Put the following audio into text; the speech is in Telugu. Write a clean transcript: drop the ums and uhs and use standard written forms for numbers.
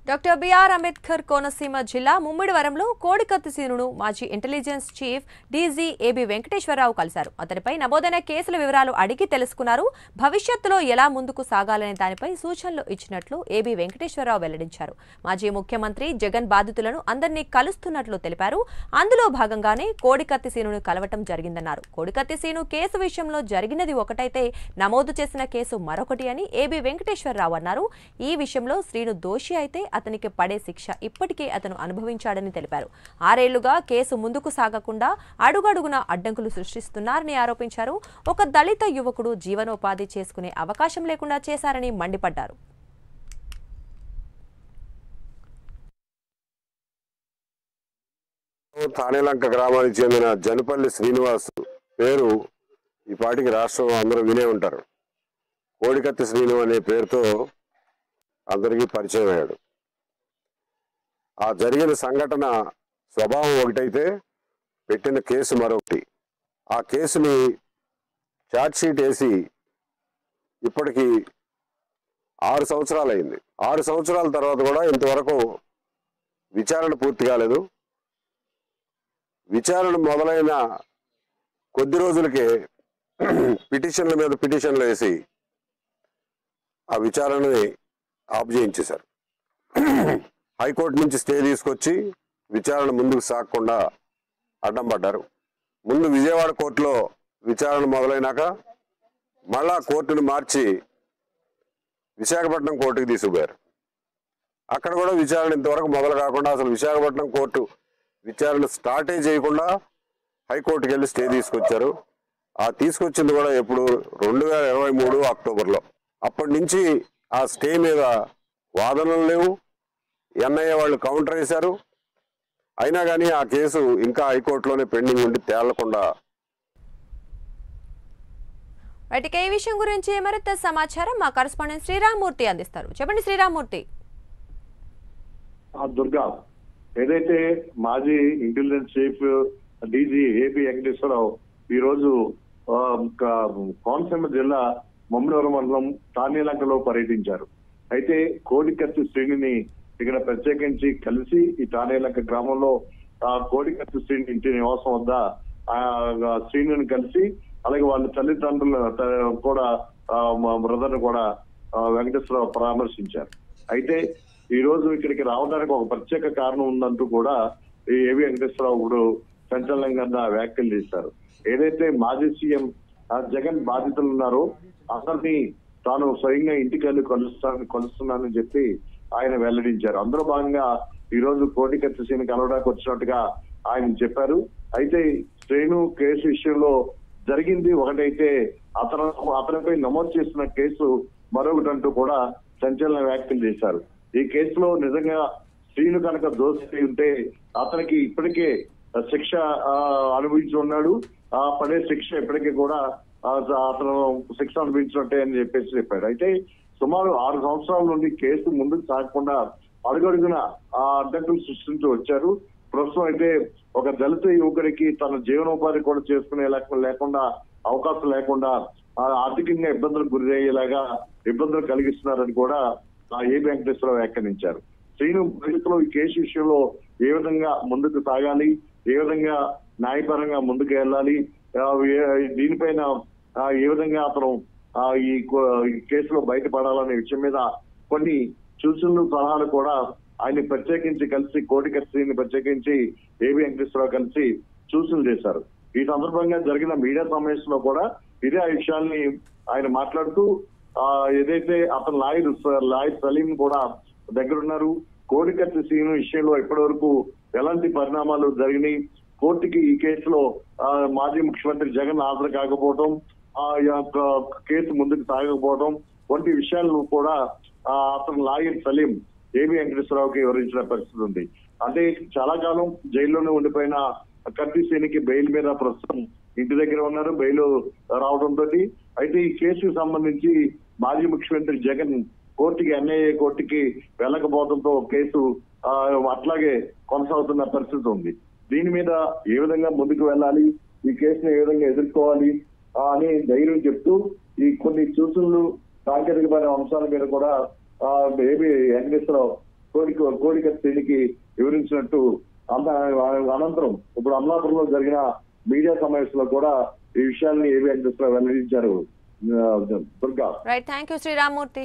డాక్టర్ బిఆర్ అంబేద్కర్ కోనసీమ జిల్లా ముమ్మిడివరంలో కోడికత్తి సీనును మాజీ intelligence chief DG AB Venkateswara Rao కలిశారు. అతనిపై నమోదైన కేసుల వివరాలు అడిగి తెలుసుకున్నారు. భవిష్యత్తులో ఎలా ముందుకు సాగాలనే దానిపై సూచనలు ఇచ్చినట్లు ఏబీ వెంకటేశ్వరరావు వెల్లడించారు. మాజీ ముఖ్యమంత్రి జగన్ బాధితులను అందరినీ కలుస్తున్నట్లు తెలిపారు. అందులో భాగంగానే కోడికత్తి సీనును కలవటం జరిగిందన్నారు. కోడికత్తి సీను కేసు విషయంలో జరిగినది ఒకటైతే నమోదు చేసిన కేసు మరొకటి అని ఏబీ వెంకటేశ్వరరావు అన్నారు. ఈ విషయంలో శ్రీను దోషి అయితే అతనికి పడే శిక్ష ఇప్పటికే అతను అనుభవించాడని తెలిపారు. 6 ఏళ్లుగా కేసు ముందుకు సాగకుండా అడుగడుగున అడ్డంకులు సృష్టిస్తున్నారని ఆరోపించారు. ఒక దళిత యువకుడు జీవనోపాధి చేసుకునే అవకాశం లేకుండా చేశారని మండిపడ్డారు. తానేలంక గ్రామానికి చెందిన జనపల్లి శ్రీనివాస్ పేరు ఈ పాటికి రాష్ట్రంలో అందరూ వినే ఉంటారు. కోడికత్తి శ్రీను అనే పేరుతో అందరికీ పరిచయం అయ్యాడు. ఆ జరిగిన సంఘటన స్వభావం ఒకటైతే పెట్టిన కేసు మరొకటి. ఆ కేసుని ఛార్జ్షీట్ వేసి ఇప్పటికి 6 సంవత్సరాలు అయింది. 6 సంవత్సరాల తర్వాత కూడా ఇంతవరకు విచారణ పూర్తి కాలేదు. విచారణ మొదలైన కొద్ది రోజులకే పిటిషన్ల మీద పిటిషన్లు వేసి ఆ విచారణని ఆఫ్ చేయించేశారు. హైకోర్టు నుంచి స్టే తీసుకొచ్చి విచారణ ముందుకు సాగకుండా అడ్డం పడ్డారు. ముందు విజయవాడ కోర్టులో విచారణ మొదలైనాక మళ్ళా కోర్టును మార్చి విశాఖపట్నం కోర్టుకి తీసుకుపోయారు. అక్కడ కూడా విచారణ ఇంతవరకు మొదలు కాకుండా అసలు విశాఖపట్నం కోర్టు విచారణ స్టార్టే చేయకుండా హైకోర్టుకి వెళ్ళి స్టే తీసుకొచ్చారు. ఆ తీసుకొచ్చింది కూడా ఎప్పుడు 2023 అక్టోబర్లో. అప్పటి నుంచి ఆ స్టే మీద వాదనలు లేవు. ఎన్ఐఏ వాళ్ళు కౌంటర్ వేశారు. అయినా కానీ ఆ కేసు ఇంకా హైకోర్టులోనే పెండింగ్ ఉండి తేలకుండా. వాటికి ఈ విషయం గురించి మరింత సమాచారం మా కరెస్పాండెంట్ శ్రీరామ్మూర్తి అందిస్తారు. చెప్పండి శ్రీరామ్మూర్తి. దుర్గా, ఏదైతే మాజీ intelligence chief DG AB Venkateswara Rao ఈ రోజు కోనసీమ జిల్లా ముమ్మిడివరం మండలం తానేలంకలో పర్యటించారు. అయితే కోడికత్తి శ్రేణిని ఇక్కడ ప్రత్యేకించి కలిసి ఈ తానేలంక గ్రామంలో కోడికత్తి శ్రేణి ఇంటి నివాసం వద్ద శ్రీనుని కలిసి అలాగే వాళ్ళ తల్లిదండ్రులు కూడా బ్రదర్ కూడా వెంకటేశ్వరరావు పరామర్శించారు. అయితే ఈ రోజు ఇక్కడికి రావడానికి ఒక ప్రత్యేక కారణం ఉందంటూ కూడా ఈ ఏబీ వెంకటేశ్వరరావు ఇప్పుడు సంచలనంగా వ్యాఖ్యలు చేశారు. ఏదైతే మాజీ సీఎం జగన్ బాధితులు ఉన్నారో అందరినీ తాను స్వయంగా ఇంటికి వెళ్ళి కలుస్తున్నానని చెప్పి ఆయన వెల్లడించారు. అందులో భాగంగా ఈ రోజు కోడికత్తి సీను కలవడానికి వచ్చినట్టుగా ఆయన చెప్పారు. అయితే శ్రేణు కేసు విషయంలో జరిగింది ఒకటైతే అతనిపై నమోదు చేసిన కేసు మరొకటంటూ కూడా సంచలన వ్యాఖ్యలు చేశారు. ఈ కేసులో నిజంగా శ్రీను కనుక దోషి ఉంటే అతనికి ఇప్పటికే శిక్ష అనుభవించి ఉన్నాడు. ఆ పడే శిక్ష ఇప్పటికీ కూడా అతను శిక్ష అనుభవించినట్టే అని చెప్పాడు. అయితే సుమారు 6 సంవత్సరాల నుండి కేసు ముందుకు సాగకుండా అడుగడుగున ఆ అడ్డంకులు సృష్టించి వచ్చారు. ప్రస్తుతం అయితే ఒక దళిత యువకుడికి తన జీవనోపాధి కూడా చేసుకునే లేకుండా అవకాశం లేకుండా ఆర్థికంగా ఇబ్బందులకు గురి అయ్యేలాగా ఇబ్బందులు కలిగిస్తున్నారని కూడా ఏబీ వెంకటేశ్వరరావు వ్యాఖ్యానించారు. శ్రీను భవిష్యత్తులో ఈ కేసు విషయంలో ఏ విధంగా ముందుకు సాగాలి, ఏ విధంగా న్యాయపరంగా ముందుకు వెళ్ళాలి, దీనిపైన ఏ విధంగా అతను ఈ కేసులో బయటపడాలనే విషయం మీద కొన్ని సూచనలు సలహాలు కూడా ఆయన ప్రత్యేకించి కలిసి కోడికత్తిని ప్రత్యేకించి ఏబీ వెంకటేశ్వరరావు కలిసి సూచనలు చేశారు. ఈ సందర్భంగా జరిగిన మీడియా సమావేశంలో కూడా ఇదే విషయాల్ని ఆయన మాట్లాడుతూ ఏదైతే అతను లాయర్ సలీం కూడా దగ్గరున్నారు. కోడికత్తి సీను విషయంలో ఇప్పటి వరకు ఎలాంటి పరిణామాలు జరిగినాయి, కోర్టుకి ఈ కేసులో మాజీ ముఖ్యమంత్రి జగన్ హాజరు కాకపోవడం, కేసు ముందుకు సాగకపోవడం వంటి విషయాలను కూడా అతను లాయర్ సలీం ఏబీ వెంకటేశ్వరరావుకి వివరించిన పరిస్థితి ఉంది. అంటే చాలా కాలం జైల్లోనే ఉండిపోయిన కత్తి సీనికి బెయిల్ మీద ప్రస్తుతం ఇంటి దగ్గర ఉన్నారు. బెయిల్ రావడంతో అయితే ఈ కేసుకు సంబంధించి మాజీ ముఖ్యమంత్రి జగన్ కోర్టుకి ఎన్ఐఏ కోర్టుకి వెళ్ళకపోవడంతో కేసు అట్లాగే కొనసాగుతున్న పరిస్థితి ఉంది. దీని మీద ఏ విధంగా ముందుకు వెళ్ళాలి, ఈ కేసును ఏ విధంగా ఎదుర్కోవాలి అని ధైర్యం చెప్తూ ఈ కొన్ని సూచనలు సాంకేతికమైన అంశాల మీద కూడా ఏబీ వెంకటేశ్వరరావు కోడికత్తి శ్రీనికి వివరించినట్టు అనంతరం ఇప్పుడు అమలాపురంలో జరిగిన మీడియా సమావేశంలో కూడా ఈ విషయాన్ని ఏబీ వెంకటేశ్వరరావు వెల్లడించారు. Durga. Right, thank you Sriramamurthy.